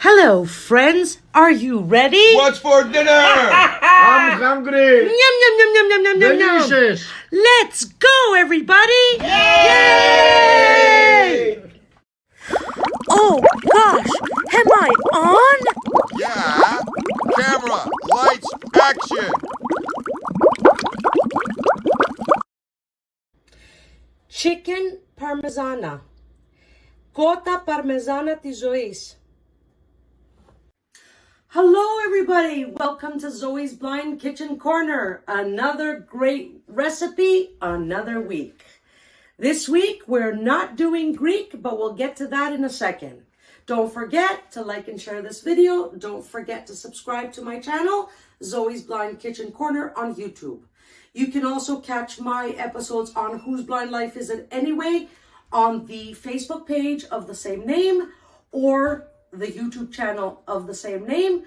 Hello, friends. Are you ready? What's for dinner? I'm hungry. Yum, yum, yum, yum, yum, yum, yum, yum. Delicious. Let's go, everybody. Yay! Oh, gosh. Am I on? Yeah. Camera, lights, action. Chicken Parmigiana. Κότα Parmesana της ζωής. Hello, everybody. Welcome to Zoe's Blind Kitchen Corner. Another great recipe, another week. This week, we're not doing Greek, but we'll get to that in a second. Don't forget to like and share this video. Don't forget to subscribe to my channel, Zoe's Blind Kitchen Corner on YouTube. You can also catch my episodes on Whose Blind Life Is It Anyway on the Facebook page of the same name or the YouTube channel of the same name,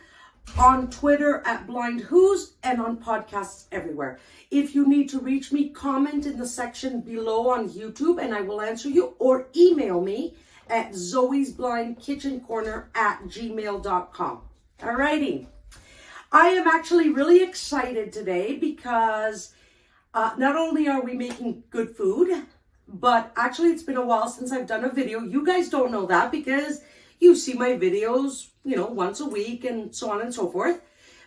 on Twitter at Blind Who's, and on podcasts everywhere. If you need to reach me, comment in the section below on YouTube and I will answer you, or email me at zoesblindkitchencorner@gmail.com. Alrighty. I am actually really excited today because not only are we making good food, but actually it's been a while since I've done a video. You guys don't know that because you see my videos, once a week and so on and so forth.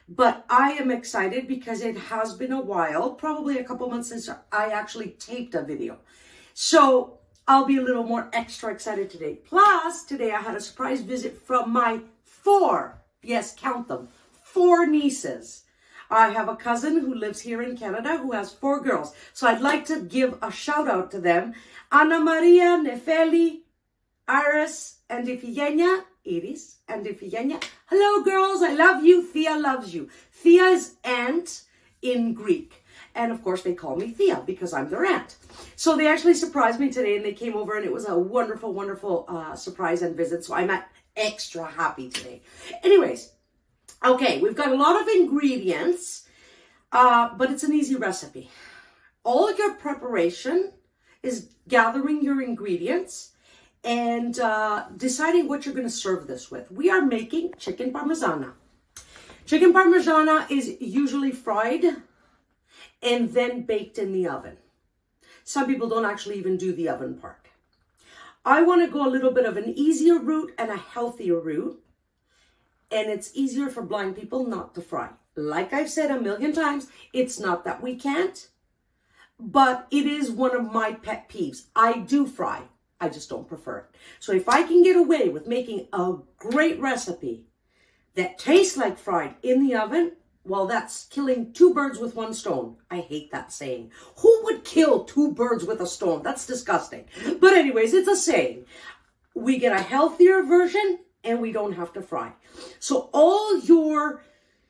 But I am excited because it has been a while, probably a couple months since I actually taped a video. So I'll be a little more extra excited today. Plus, today I had a surprise visit from my 4, yes, count them, 4 nieces. I have a cousin who lives here in Canada who has 4 girls. So I'd like to give a shout out to them. Ana Maria, Nefeli, Iris, and Ifigenia. Iris and Ifigenia. Hello, girls. I love you. Thea loves you. Thea is aunt in Greek. And of course, they call me Thea because I'm their aunt. So they actually surprised me today and they came over and it was a wonderful, wonderful surprise and visit. So I'm extra happy today. Anyways. Okay, we've got a lot of ingredients, but it's an easy recipe. All your preparation is gathering your ingredients and deciding what you're going to serve this with. We are making chicken Parmigiana. Chicken Parmigiana is usually fried and then baked in the oven. Some people don't actually even do the oven part. I want to go a little bit of an easier route and a healthier route. And it's easier for blind people not to fry. Like I've said a million times, it's not that we can't, but it is one of my pet peeves. I do fry, I just don't prefer it. So if I can get away with making a great recipe that tastes like fried in the oven, well, that's killing 2 birds with 1 stone. I hate that saying. Who would kill 2 birds with a stone? That's disgusting. But anyways, it's a saying. We get a healthier version and we don't have to fry. So all your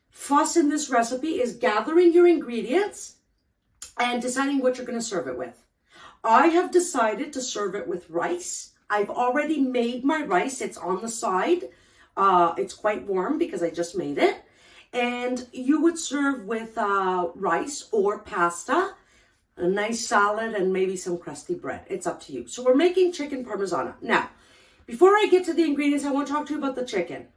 fuss in this recipe is gathering your ingredients and deciding what you're going to serve it with. I have decided to serve it with rice. I've already made my rice. It's on the side. It's quite warm because I just made it. And you would serve with rice or pasta, a nice salad, and maybe some crusty bread. It's up to you. So we're making chicken Parmigiana. Now, before I get to the ingredients, I want to talk to you about the chicken.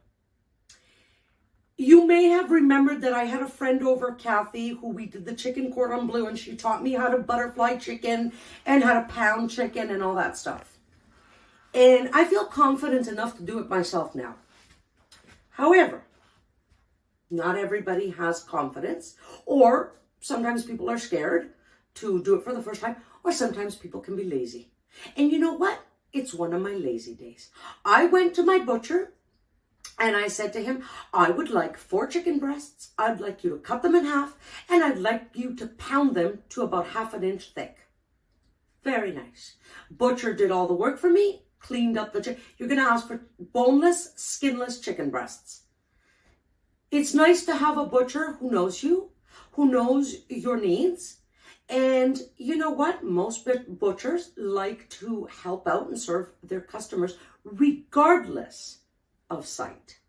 You may have remembered that I had a friend over, Kathy, who we did the chicken cordon bleu, and she taught me how to butterfly chicken and how to pound chicken and all that stuff. And I feel confident enough to do it myself now. However, not everybody has confidence, or sometimes people are scared to do it for the first time, or sometimes people can be lazy. And you know what? It's one of my lazy days. I went to my butcher and I said to him, I would like 4 chicken breasts. I'd like you to cut them in half and I'd like you to pound them to about 1/2 inch thick. Very nice. Butcher did all the work for me, cleaned up the chicken. You're going to ask for boneless, skinless chicken breasts. It's nice to have a butcher who knows you, who knows your needs. And you know what? Most butchers like to help out and serve their customers regardless of sight.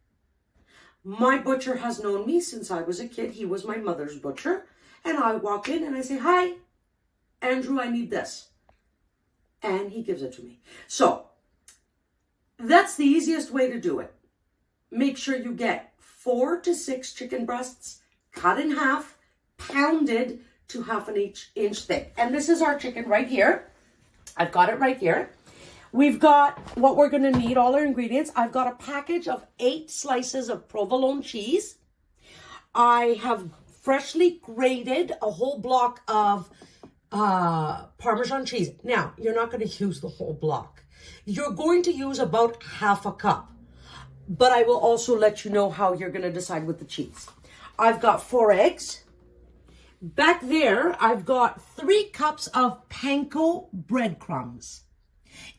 My butcher has known me since I was a kid. He was my mother's butcher. And I walk in and I say, hi, Andrew, I need this. And he gives it to me. So that's the easiest way to do it. make sure you get 4 to 6 chicken breasts cut in half, pounded to half an inch thick. And this is our chicken right here. I've got it right here. We've got what we're going to need, all our ingredients. I've got a package of 8 slices of provolone cheese. I have freshly grated a whole block of Parmesan cheese. Now, you're not going to use the whole block. You're going to use about half a cup. But I will also let you know how you're going to decide with the cheese. I've got 4 eggs. Back there, I've got 3 cups of Panko breadcrumbs.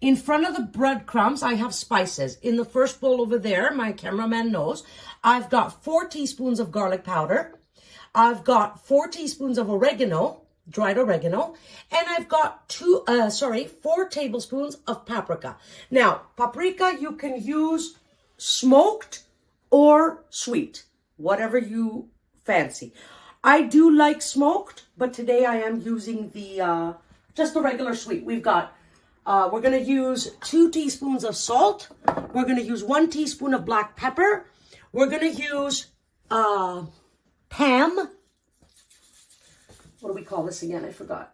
In front of the breadcrumbs, I have spices. In the first bowl over there, my cameraman knows, I've got 4 teaspoons of garlic powder. I've got 4 teaspoons of oregano, dried oregano, and I've got 4 tablespoons of paprika. Now, paprika you can use smoked or sweet, whatever you fancy. I do like smoked, but today I am using the just the regular sweet. We've got, we're going to use 2 teaspoons of salt. We're going to use 1 teaspoon of black pepper. We're going to use Pam. What do we call this again? I forgot.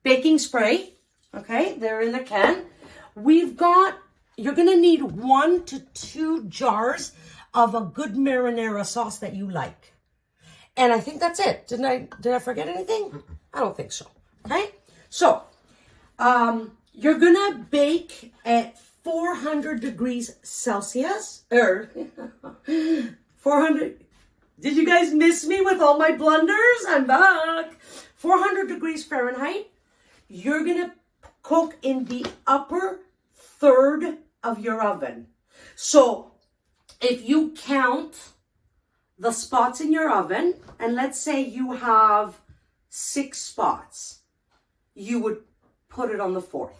Baking spray. Okay, they're in the can. We've got, you're going to need 1 to 2 jars of a good marinara sauce that you like. And I think that's it. Did I forget anything? I don't think so. Okay? So, you're going to bake at 400 degrees Celsius. 400. Did you guys miss me with all my blunders? I'm back. 400 degrees Fahrenheit. You're going to cook in the upper third of your oven. So, if you count the spots in your oven, and let's say you have 6 spots, you would put it on the 4th.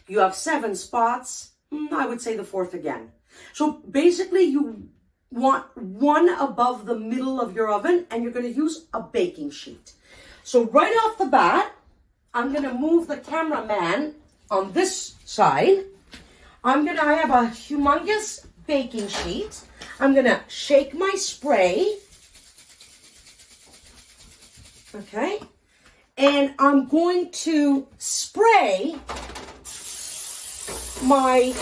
You have 7 spots, I would say the 4th again. So basically you want 1 above the middle of your oven, and you're going to use a baking sheet. So right off the bat, I'm going to move the cameraman on this side. I have a humongous baking sheet. I'm going to shake my spray. Okay. And I'm going to spray my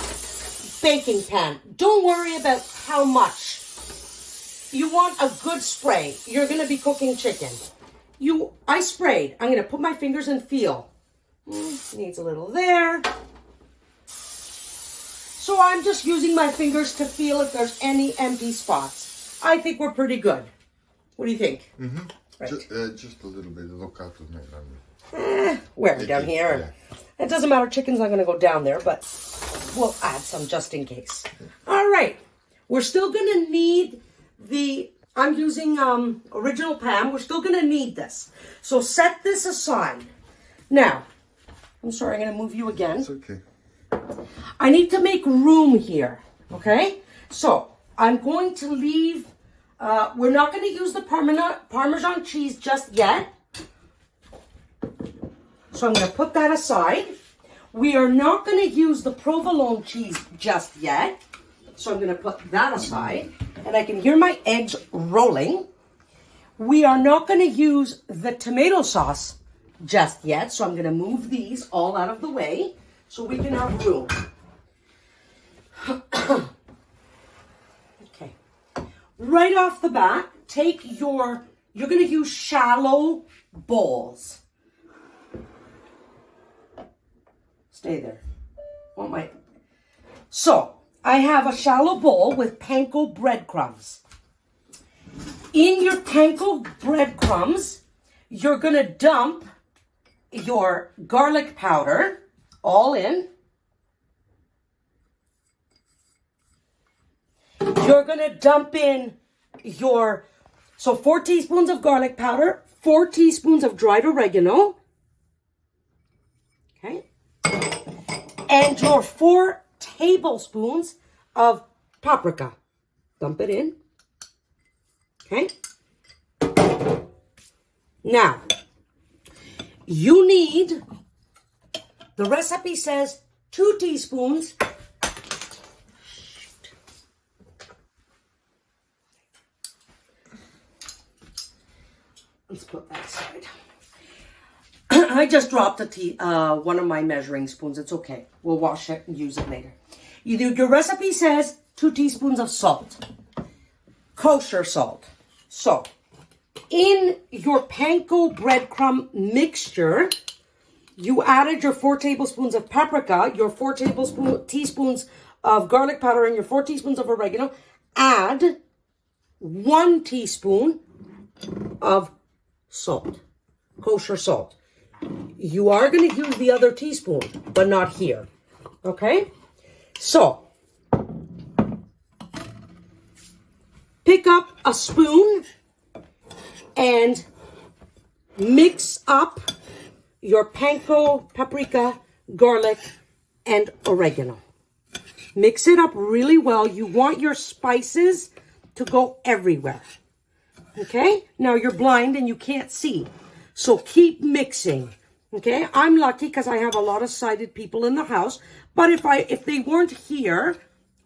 baking pan. Don't worry about how much. You want a good spray. You're going to be cooking chicken. I sprayed. I'm going to put my fingers and feel. Needs a little there. So I'm just using my fingers to feel if there's any empty spots. I think we're pretty good. What do you think? Mm-hmm. Right. Just a little bit. Look out of it. Where? Down here? Yeah. It doesn't matter. Chicken's not going to go down there, but we'll add some just in case. All right. We're still going to need I'm using original Pam. We're still going to need this. So set this aside. Now, I'm sorry. I'm going to move you again. It's okay. I need to make room here, okay? So, I'm going to leave, we're not going to use the Parmesan cheese just yet. So, I'm going to put that aside. We are not going to use the provolone cheese just yet. So, I'm going to put that aside. And I can hear my eggs rolling. We are not going to use the tomato sauce just yet. So, I'm going to move these all out of the way, so we can have room. Okay. Right off the bat, you're going to use shallow bowls. Stay there. So, I have a shallow bowl with Panko breadcrumbs. In your Panko breadcrumbs, you're going to dump your garlic powder all in. You're going to dump in 4 teaspoons of garlic powder, 4 teaspoons of dried oregano, okay, and your 4 tablespoons of paprika. Dump it in, okay. Now, you need, the recipe says 2 teaspoons Let's put that aside. I just dropped one of my measuring spoons. It's okay. We'll wash it and use it later. Your recipe says 2 teaspoons of salt. Kosher salt. So, in your panko breadcrumb mixture, you added your 4 tablespoons of paprika, your 4 teaspoons of garlic powder, and your 4 teaspoons of oregano. Add 1 teaspoon of salt, kosher salt. You are going to use the other teaspoon, but not here. Okay? So, pick up a spoon and mix up your panko, paprika, garlic, and oregano. Mix it up really well. You want your spices to go everywhere. Okay? Now you're blind and you can't see. So keep mixing. Okay? I'm lucky because I have a lot of sighted people in the house. But if they weren't here,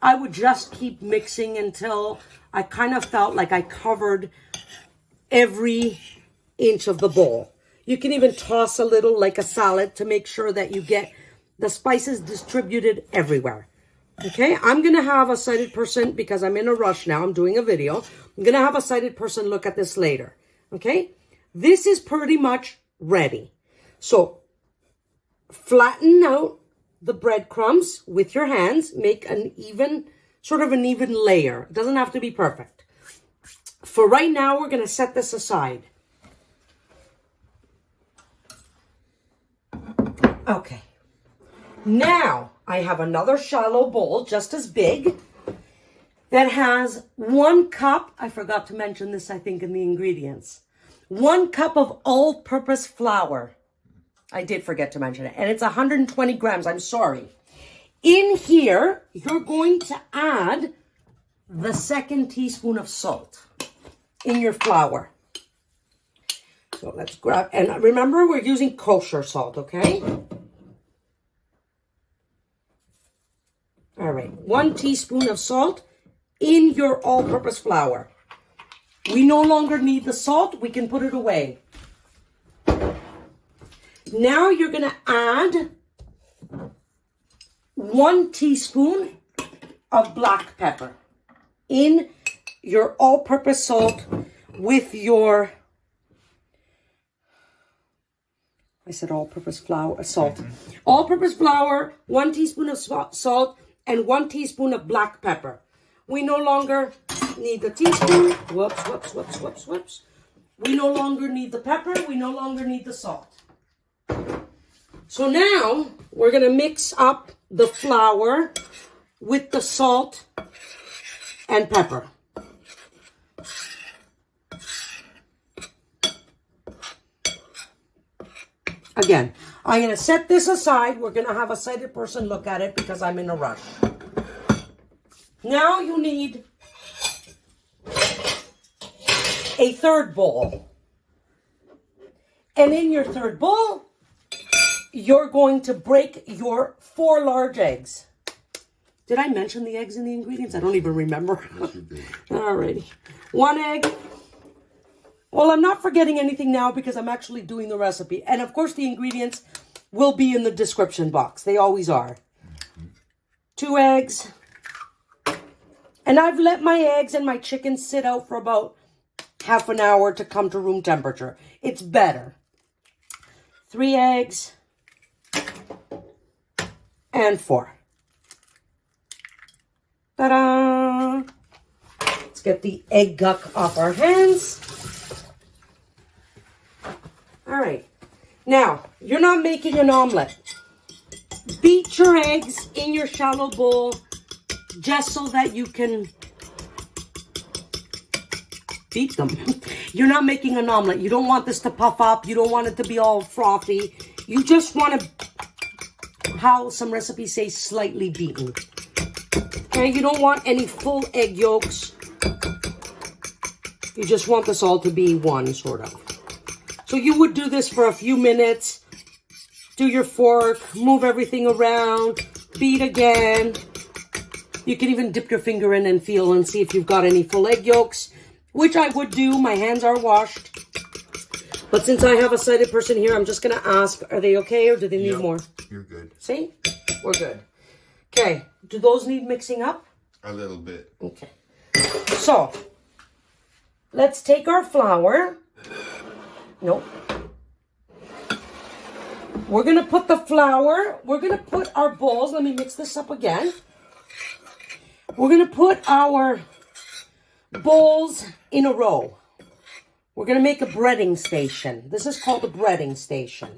I would just keep mixing until I kind of felt like I covered every inch of the bowl. You can even toss a little like a salad to make sure that you get the spices distributed everywhere. Okay, I'm going to have a sighted person, because I'm in a rush now, I'm doing a video. I'm going to have a sighted person look at this later. Okay, this is pretty much ready. So, flatten out the breadcrumbs with your hands. Make an even layer. It doesn't have to be perfect. For right now, we're going to set this aside. Okay. Now, I have another shallow bowl, just as big, that has 1 cup, I forgot to mention this, I think, in the ingredients, 1 cup of all-purpose flour. I did forget to mention it. And it's 120 grams, I'm sorry. In here, you're going to add the 2nd teaspoon of salt in your flour. So let's grab, and remember, we're using kosher salt, okay? All right, 1 teaspoon of salt in your all-purpose flour. We no longer need the salt. We can put it away. Now you're going to add 1 teaspoon of black pepper in your all-purpose salt with your, I said all-purpose flour, salt. All-purpose flour, 1 teaspoon of salt, and 1 teaspoon of black pepper. We no longer need the teaspoon. Whoops. We no longer need the pepper. We no longer need the salt. So now we're going to mix up the flour with the salt and pepper. Again, I'm going to set this aside. We're going to have a sighted person look at it because I'm in a rush. Now you need a 3rd bowl. And in your 3rd bowl, you're going to break your 4 large eggs. Did I mention the eggs in the ingredients? I don't even remember. Yes, you did. Alrighty. 1 egg. Well, I'm not forgetting anything now because I'm actually doing the recipe. And of course, the ingredients will be in the description box. They always are. 2 eggs. And I've let my eggs and my chicken sit out for about half an hour to come to room temperature. It's better. 3 eggs. And 4. Ta-da! Let's get the egg guck off our hands. All right. Now, you're not making an omelet. Beat your eggs in your shallow bowl just so that you can beat them. You're not making an omelet. You don't want this to puff up. You don't want it to be all frothy. You just want to, how some recipes say, slightly beaten. Okay, you don't want any full egg yolks. You just want this all to be one, sort of. So you would do this for a few minutes. Do your fork, move everything around, beat again. You can even dip your finger in and feel and see if you've got any full egg yolks, which I would do. My hands are washed. But since I have a sighted person here, I'm just going to ask, are they okay or do they need more? You're good. See? We're good. Okay. Do those need mixing up? A little bit. Okay. So, let's take our flour. Nope. We're going to put the flour. We're going to put our bowls. Let me mix this up again. We're going to put our bowls in a row. We're going to make a breading station. This is called a breading station.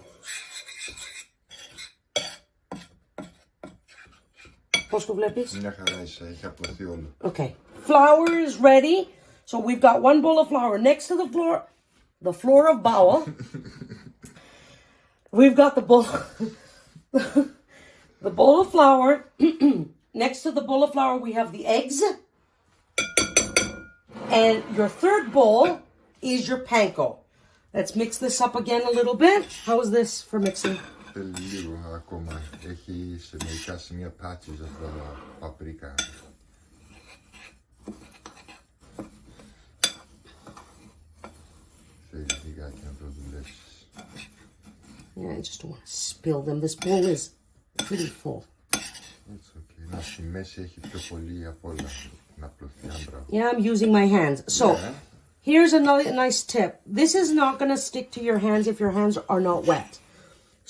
Πώς το βλέπεις? Μια χαρά είσαι, έχει απλωθεί όλο. Okay. Flour is ready. So we've got one bowl of flour next to the floor of bowel. We've got the bowl, the bowl of flour. Next to the bowl of flour, we have the eggs. And your third bowl is your panko. Let's mix this up again a little bit. How is this for mixing? Θέλει λίγο ακόμα. Έχει σε μερικά σημεία patches αυτά τα paprika. Θέλει λιγάκι να το δουλέψεις. Yeah, I just don't want to spill them. This bowl is pretty full. It's okay. Να στη μέση έχει πιο πολύ απ' όλα να απλωθεί άμπρα. Yeah, I'm using my hands. So, here's another nice tip. This is not going to stick to your hands if your hands are not wet.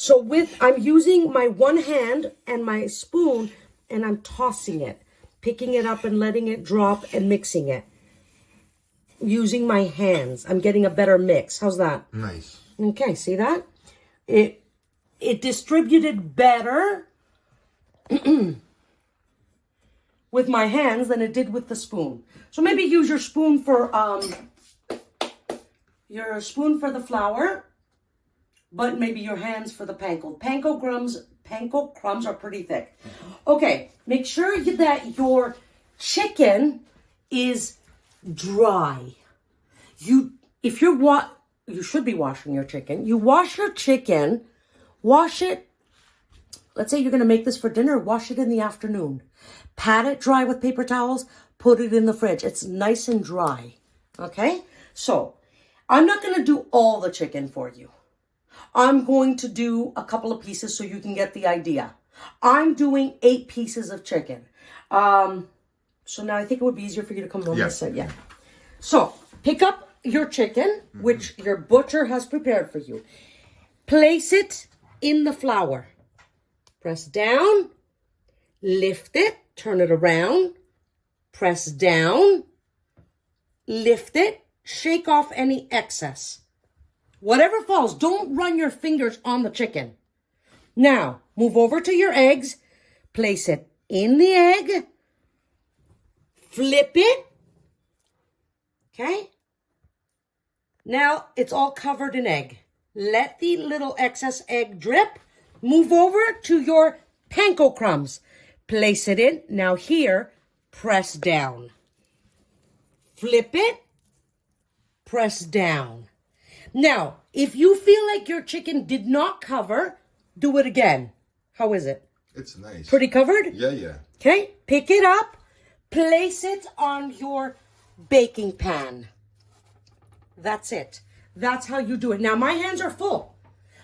So I'm using my one hand and my spoon and I'm tossing it, picking it up and letting it drop and mixing it. Using my hands. I'm getting a better mix. How's that? Nice. Okay, see that? It distributed better with my hands than it did with the spoon. So maybe use your spoon for the flour, but maybe your hands for the panko. Panko crumbs are pretty thick. Okay, make sure that your chicken is dry. You should be washing your chicken. You wash your chicken, wash it. Let's say you're going to make this for dinner, wash it in the afternoon. Pat it dry with paper towels, put it in the fridge. It's nice and dry. Okay? So, I'm not going to do all the chicken for you. I'm going to do a couple of pieces so you can get the idea. I'm doing 8 pieces of chicken. So now I think it would be easier for you to come on this side. Yeah. So, pick up your chicken, which your butcher has prepared for you. Place it in the flour. Press down, lift it, turn it around, press down, lift it, shake off any excess. Whatever falls, don't run your fingers on the chicken. Now, move over to your eggs, place it in the egg, flip it, okay? Now, it's all covered in egg. Let the little excess egg drip. Move over to your panko crumbs. Place it in. Now here, press down. Flip it. Press down. Now, if you feel like your chicken did not cover, do it again. How is it? It's nice. Pretty covered? Yeah. Okay, pick it up. Place it on your baking pan. That's it. That's how you do it. Now, my hands are full.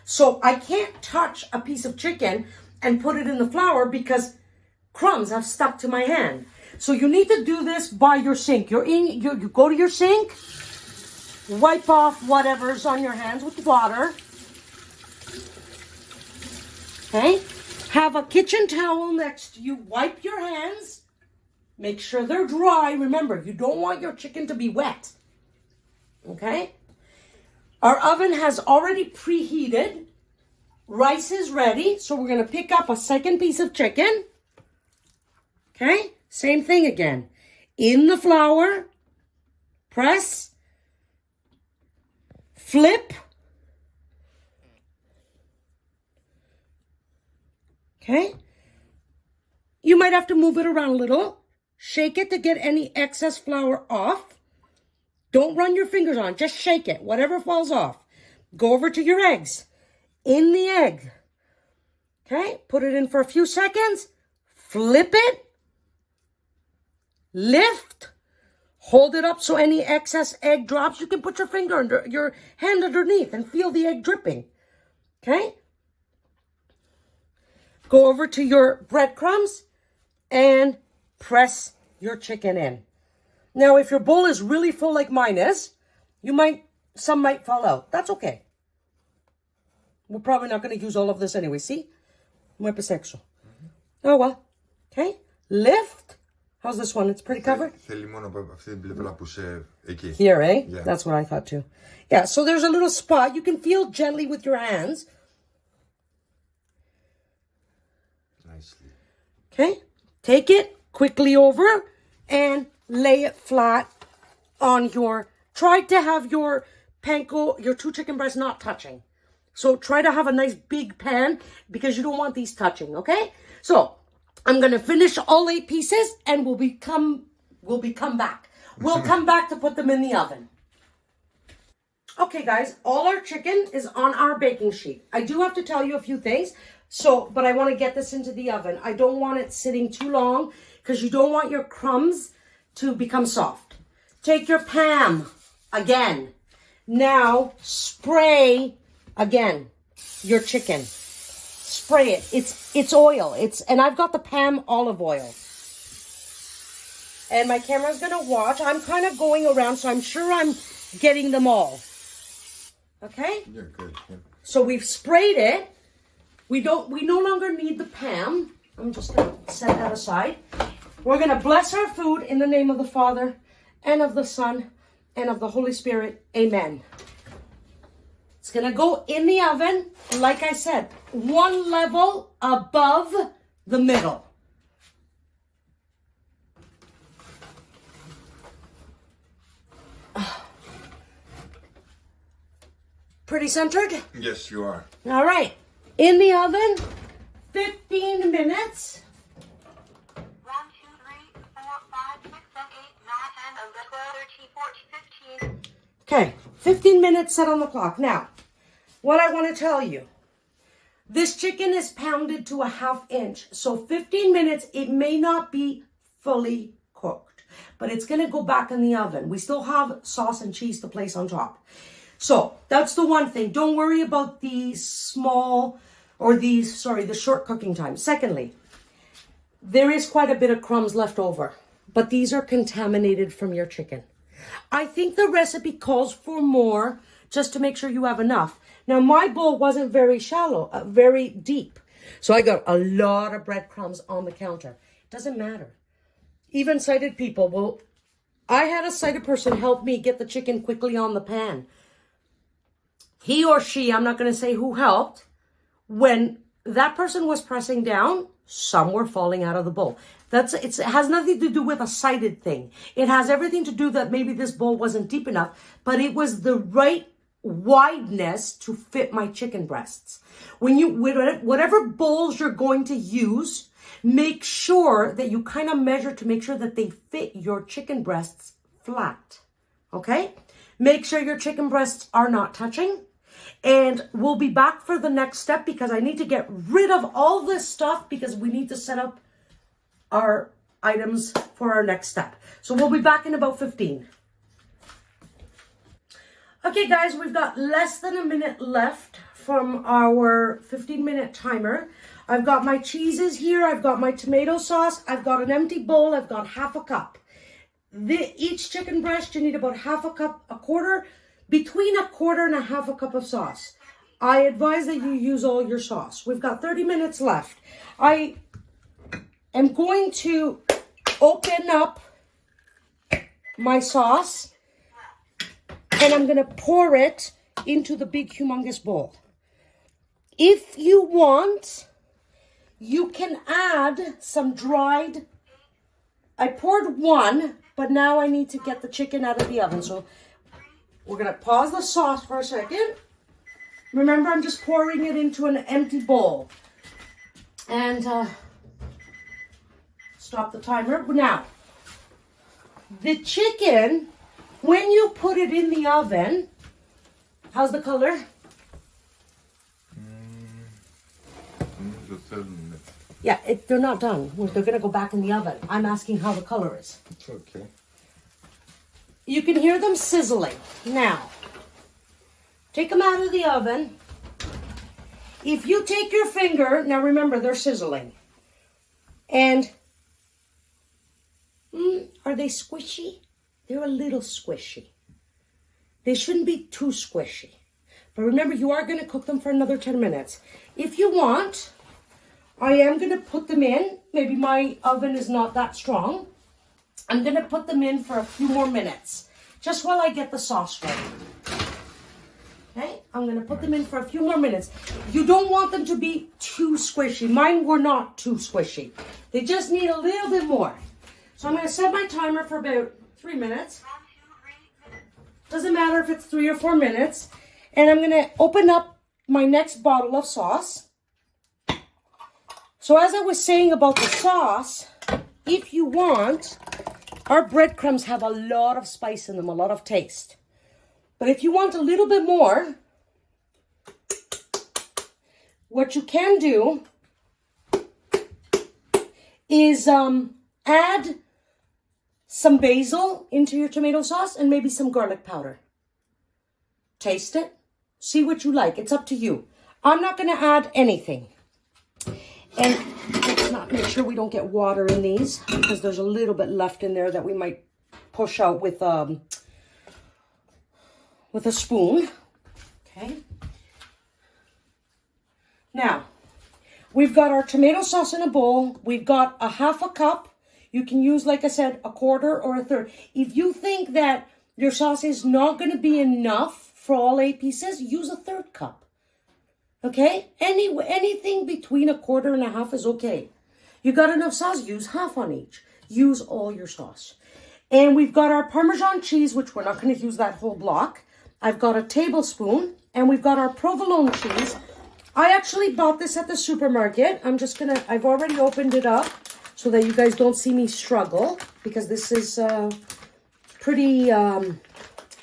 So I can't touch a piece of chicken and put it in the flour because crumbs have stuck to my hand. So you need to do this by your sink. You go to your sink, wipe off whatever's on your hands with water. Okay? Have a kitchen towel next to you. Wipe your hands. Make sure they're dry. Remember, you don't want your chicken to be wet. Okay? Our oven has already preheated. Rice is ready. So we're going to pick up a second piece of chicken. Okay? Same thing again. In the flour. Press. Flip. Okay? You might have to move it around a little. Shake it to get any excess flour off. Don't run your fingers on. Just shake it. Whatever falls off. Go over to your eggs. In the egg. Okay? Put it in for a few seconds. Flip it. Lift. Hold it up so any excess egg drops. You can put your finger under your hand underneath and feel the egg dripping. Okay? Go over to your breadcrumbs and press your chicken in. Now, if your bowl is really full like mine is, some might fall out. That's okay. We're probably not going to use all of this anyway. See? Muy sexual. Oh, well. Okay. Lift. How's this one? It's pretty covered? Here, eh? Yeah. That's what I thought too. Yeah, so there's a little spot. You can feel gently with your hands. Nicely. Okay. Take it quickly over and lay it flat on your... Try to have your panko, your 2 chicken breasts not touching. So try to have a nice big pan because you don't want these touching, okay? So I'm going to finish all 8 pieces and we'll come back. We'll come back to put them in the oven. Okay, guys, all our chicken is on our baking sheet. I do have to tell you a few things, but I want to get this into the oven. I don't want it sitting too long because you don't want your crumbs to become soft. Take your Pam again. Now spray again your chicken. Spray it. It's oil. And I've got the Pam olive oil. And my camera's gonna watch. I'm kind of going around, so I'm sure I'm getting them all. Okay? Yeah, good. Yeah. So we've sprayed it. We no longer need the Pam. I'm just gonna set that aside. We're gonna bless our food in the name of the Father and of the Son and of the Holy Spirit. Amen. It's going to go in the oven, like I said, 1 level above the middle. Pretty centered? Yes, you are. All right. In the oven, 15 minutes. 1, 2, 3, 4, 5, 6, 7, 8, 9, 10, 11, 12, 13, 14, 15. Okay, 15 minutes set on the clock. Now, what I want to tell you, this chicken is pounded to a 1/2 inch. So 15 minutes, it may not be fully cooked, but it's going to go back in the oven. We still have sauce and cheese to place on top. So that's the one thing. Don't worry about the short cooking time. Secondly, there is quite a bit of crumbs left over, but these are contaminated from your chicken. I think the recipe calls for more just to make sure you have enough. Now, my bowl wasn't very shallow, very deep. So I got a lot of breadcrumbs on the counter. It doesn't matter. Even sighted people I had a sighted person help me get the chicken quickly on the pan. He or she, I'm not going to say who helped, when that person was pressing down, some were falling out of the bowl. It has nothing to do with a sighted thing. It has everything to do that maybe this bowl wasn't deep enough, but it was the right wideness to fit my chicken breasts. Whatever bowls you're going to use, make sure that you kind of measure to make sure that they fit your chicken breasts flat. Okay? Make sure your chicken breasts are not touching. And we'll be back for the next step because I need to get rid of all this stuff because we need to set up our items for our next step. So we'll be back in about 15. Okay, guys, we've got less than a minute left from our 15-minute timer. I've got my cheeses here. I've got my tomato sauce. I've got an empty bowl. I've got 1/2 cup. Each chicken breast, you need about 1/2 cup, between 1/4 and 1/2 cup of sauce. I advise that you use all your sauce. We've got 30 minutes left. I am going to open up my sauce and I'm going to pour it into the big humongous bowl. If you want, you can add some dried. I poured 1, but now I need to get the chicken out of the oven. So we're going to pause the sauce for a second. Remember, I'm just pouring it into an empty bowl. And stop the timer. Now, the chicken, when you put it in the oven, how's the color? Yeah, they're not done. They're going to go back in the oven. I'm asking how the color is. It's okay. You can hear them sizzling. Now, take them out of the oven. If you take your finger, now remember they're sizzling. And are they squishy? They're a little squishy. They shouldn't be too squishy. But remember, you are going to cook them for another 10 minutes. If you want, I am going to put them in. Maybe my oven is not that strong. I'm going to put them in for a few more minutes, just while I get the sauce ready. Okay, I'm going to put them in for a few more minutes. You don't want them to be too squishy. Mine were not too squishy. They just need a little bit more. So I'm going to set my timer for about 3 minutes. Doesn't matter if it's 3 or 4 minutes. And I'm going to open up my next bottle of sauce. So as I was saying about the sauce, if you want, our breadcrumbs have a lot of spice in them, a lot of taste. But if you want a little bit more, what you can do is add some basil into your tomato sauce and maybe some garlic powder. Taste it. See what you like. It's up to you. I'm not going to add anything. And let's not make sure we don't get water in these, because there's a little bit left in there that we might push out with a spoon. Okay. Now, we've got our tomato sauce in a bowl. We've got a half a cup. You can use, like I said, a quarter or a third. If you think that your sauce is not going to be enough for all 8 pieces, use a third cup. Okay? Anything between a quarter and a half is okay. You got enough sauce, use half on each. Use all your sauce. And we've got our Parmesan cheese, which we're not going to use that whole block. I've got a tablespoon, and we've got our provolone cheese. I actually bought this at the supermarket. I've already opened it up so that you guys don't see me struggle, because this is pretty,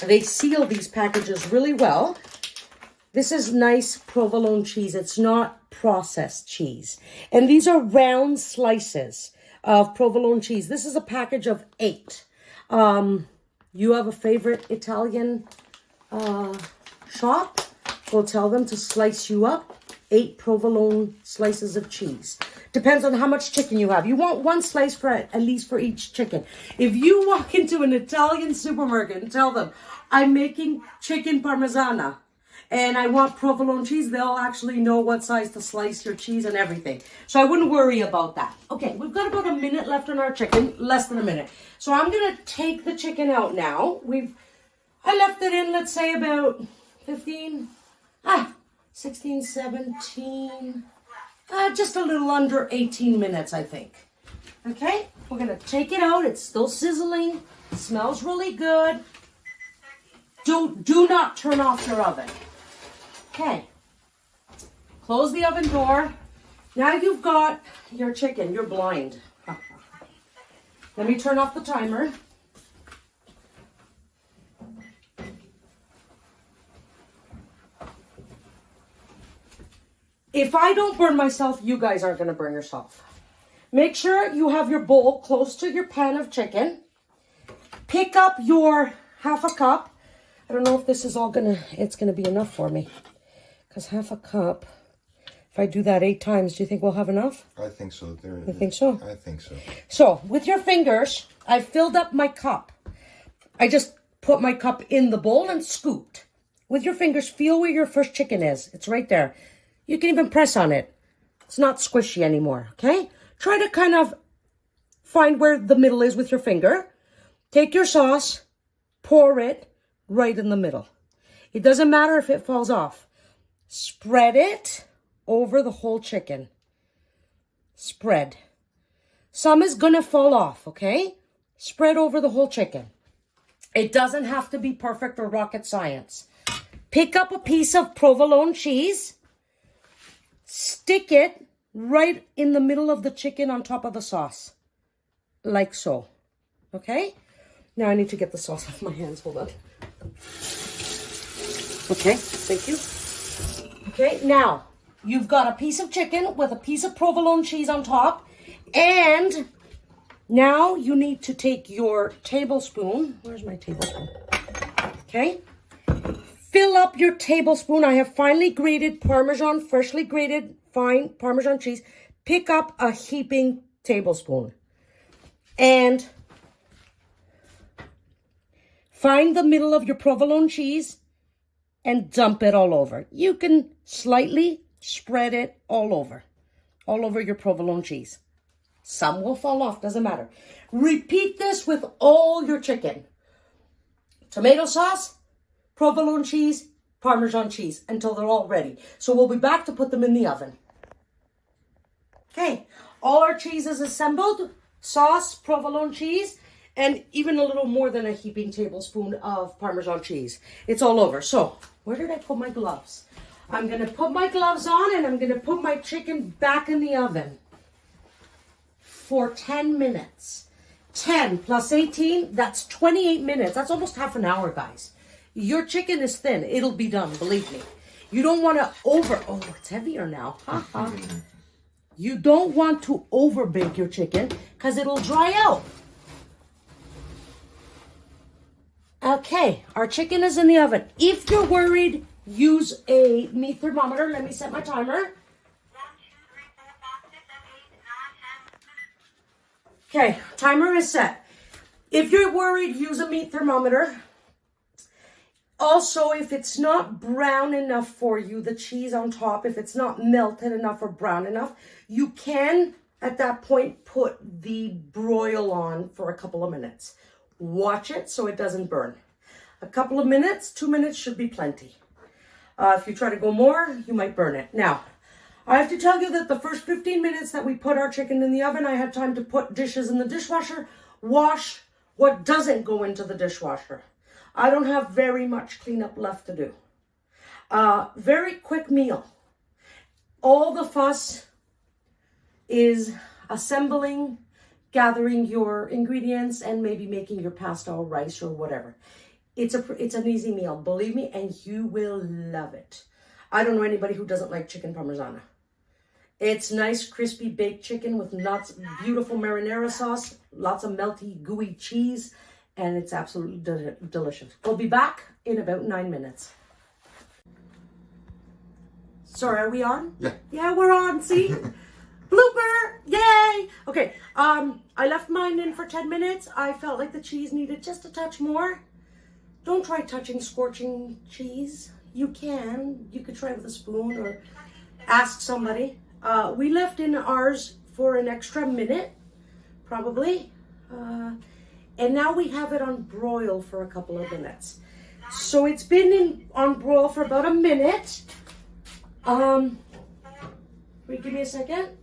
they seal these packages really well. This is nice provolone cheese. It's not processed cheese. And these are round slices of provolone cheese. This is a package of 8. You have a favorite Italian shop? Go tell them to slice you up 8 provolone slices of cheese. Depends on how much chicken you have. You want 1 slice for at least for each chicken. If you walk into an Italian supermarket and tell them, I'm making chicken Parmigiana and I want provolone cheese, they'll actually know what size to slice your cheese and everything. So I wouldn't worry about that. Okay, we've got about a minute left on our chicken, less than a minute. So I'm going to take the chicken out now. I left it in, let's say about 16, 17, just a little under 18 minutes, I think. Okay, we're going to take it out. It's still sizzling. It smells really good. Do not turn off your oven. Okay, close the oven door. Now you've got your chicken. You're blind. Let me turn off the timer. If I don't burn myself, you guys aren't going to burn yourself. Make sure you have your bowl close to your pan of chicken. Pick up your half a cup. I don't know if this is all it's going to be enough for me. Because half a cup, if I do that 8 times, do you think we'll have enough? I think so. You think so? I think so. So, with your fingers, I filled up my cup. I just put my cup in the bowl and scooped. With your fingers, feel where your first chicken is. It's right there. You can even press on it. It's not squishy anymore, okay? Try to kind of find where the middle is with your finger. Take your sauce, pour it right in the middle. It doesn't matter if it falls off. Spread it over the whole chicken. Spread. Some is gonna fall off, okay? Spread over the whole chicken. It doesn't have to be perfect or rocket science. Pick up a piece of provolone cheese. Stick it right in the middle of the chicken on top of the sauce. Like so. Okay? Now I need to get the sauce off my hands. Hold on. Okay, thank you. Okay, now you've got a piece of chicken with a piece of provolone cheese on top and Now you need to take your tablespoon. Where's my tablespoon? Okay. Fill up your tablespoon. I have finely grated Parmesan, freshly grated fine Parmesan cheese. Pick up a heaping tablespoon. And find the middle of your provolone cheese and dump it all over. You can slightly spread it all over your provolone cheese. Some will fall off, doesn't matter. Repeat this with all your chicken. Tomato sauce, provolone cheese, Parmesan cheese until they're all ready. So we'll be back to put them in the oven. Okay, all our cheese is assembled. Sauce, provolone cheese, and even a little more than a heaping tablespoon of Parmesan cheese. It's all over. So, where did I put my gloves? I'm going to put my gloves on and I'm going to put my chicken back in the oven for 10 minutes. 10 plus 18, that's 28 minutes. That's almost half an hour, guys. Your chicken is thin. It'll be done, believe me. You don't want to oh, it's heavier now. You don't want to overbake your chicken because it'll dry out. Okay, our chicken is in the oven. If you're worried, use a meat thermometer. Let me set my timer. 1, 2, 3, 4, 5, 6, 7, 8, 9, 10. Okay, timer is set. If you're worried, use a meat thermometer. Also, if it's not brown enough for you, the cheese on top, if it's not melted enough or brown enough, you can, at that point, put the broil on for a couple of minutes. Watch it so it doesn't burn. A couple of minutes, 2 minutes should be plenty. If you try to go more, you might burn it. Now, I have to tell you that the first 15 minutes that we put our chicken in the oven, I had time to put dishes in the dishwasher, wash what doesn't go into the dishwasher. I don't have very much cleanup left to do. Very quick meal. All the fuss is assembling, gathering your ingredients, and maybe making your pasta or rice or whatever. It's an easy meal, believe me, and you will love it. I don't know anybody who doesn't like chicken parmigiana. It's nice, crispy baked chicken with lots of beautiful marinara sauce, lots of melty, gooey cheese, and it's absolutely delicious. We'll be back in about 9 minutes. Sorry, are we on? Yeah. Yeah, we're on, see? Blooper! Yay! Okay, I left mine in for 10 minutes. I felt like the cheese needed just a touch more. Don't try touching scorching cheese. You could try with a spoon or ask somebody. We left in ours for an extra minute, probably. And now we have it on broil for a couple of minutes. So it's been on broil for about a minute. Wait, give me a second.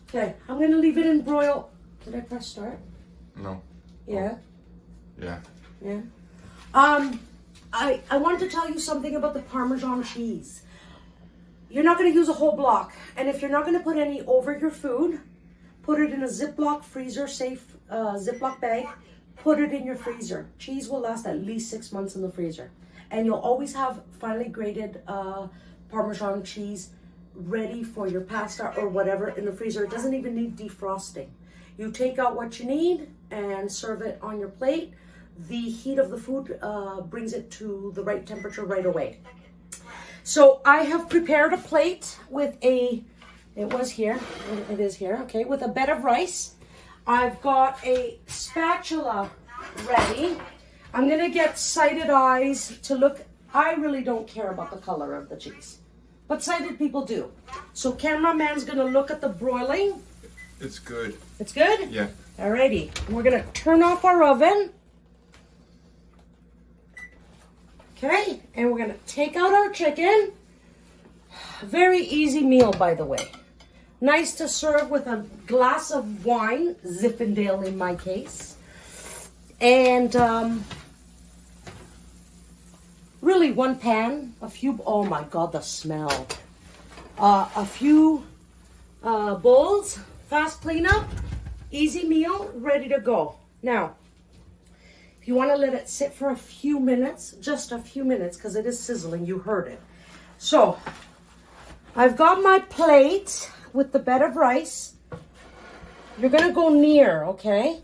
Okay, I'm gonna leave it in broil. Did I press start? No. Yeah. Yeah. Yeah. I wanted to tell you something about the Parmesan cheese. You're not going to use a whole block. And if you're not going to put any over your food, put it in a Ziploc freezer safe Ziploc bag. Put it in your freezer. Cheese will last at least 6 months in the freezer. And you'll always have finely grated Parmesan cheese ready for your pasta or whatever in the freezer. It doesn't even need defrosting. You take out what you need and serve it on your plate. The heat of the food brings it to the right temperature right away. So I have prepared a plate with it is here, okay, with a bed of rice. I've got a spatula ready. I'm gonna get sighted eyes to look. I really don't care about the color of the cheese, but sighted people do. So cameraman's gonna look at the broiling. It's good. It's good? Yeah. Alrighty, we're gonna turn off our oven. Okay, and we're gonna take out our chicken. Very easy meal, by the way. Nice to serve with a glass of wine, Zinfandel in my case. And really one pan, oh my God, the smell. A few bowls, fast cleanup, easy meal, ready to go. Now, you want to let it sit for a few minutes, just a few minutes, because it is sizzling. You heard it. So, I've got my plate with the bed of rice. You're going to go near, okay?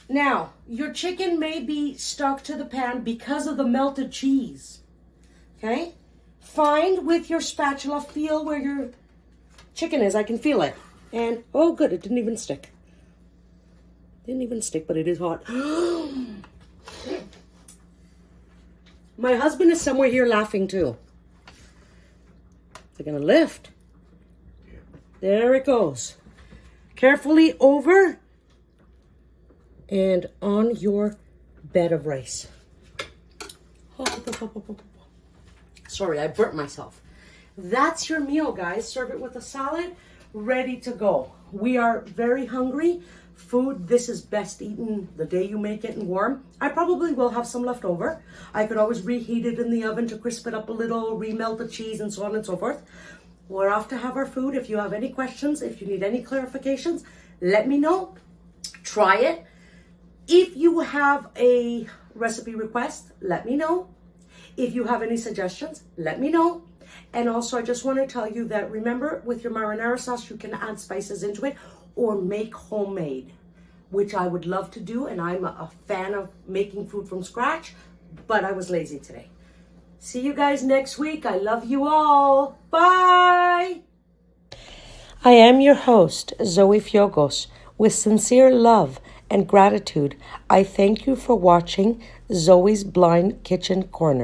Now, your chicken may be stuck to the pan because of the melted cheese. Okay? Find with your spatula, feel where your chicken is. I can feel it. And, oh good, it didn't even stick. Didn't even stick, but it is hot. My husband is somewhere here laughing too. They're gonna lift. There it goes. Carefully over and on your bed of rice. Sorry, I burnt myself. That's your meal, guys. Serve it with a salad, ready to go. We are very hungry. Food, this is best eaten the day you make it and warm. I probably will have some left over. I could always reheat it in the oven to crisp it up a little, remelt the cheese and so on and so forth. We're off to have our food. If you have any questions, if you need any clarifications, let me know. Try it. If you have a recipe request, let me know. If you have any suggestions, let me know. And also, I just want to tell you that remember, with your marinara sauce, you can add spices into it or make homemade, which I would love to do. And I'm a fan of making food from scratch, but I was lazy today. See you guys next week. I love you all. Bye. I am your host, Zoe Fiogos. With sincere love and gratitude, I thank you for watching Zoe's Blind Kitchen Corner.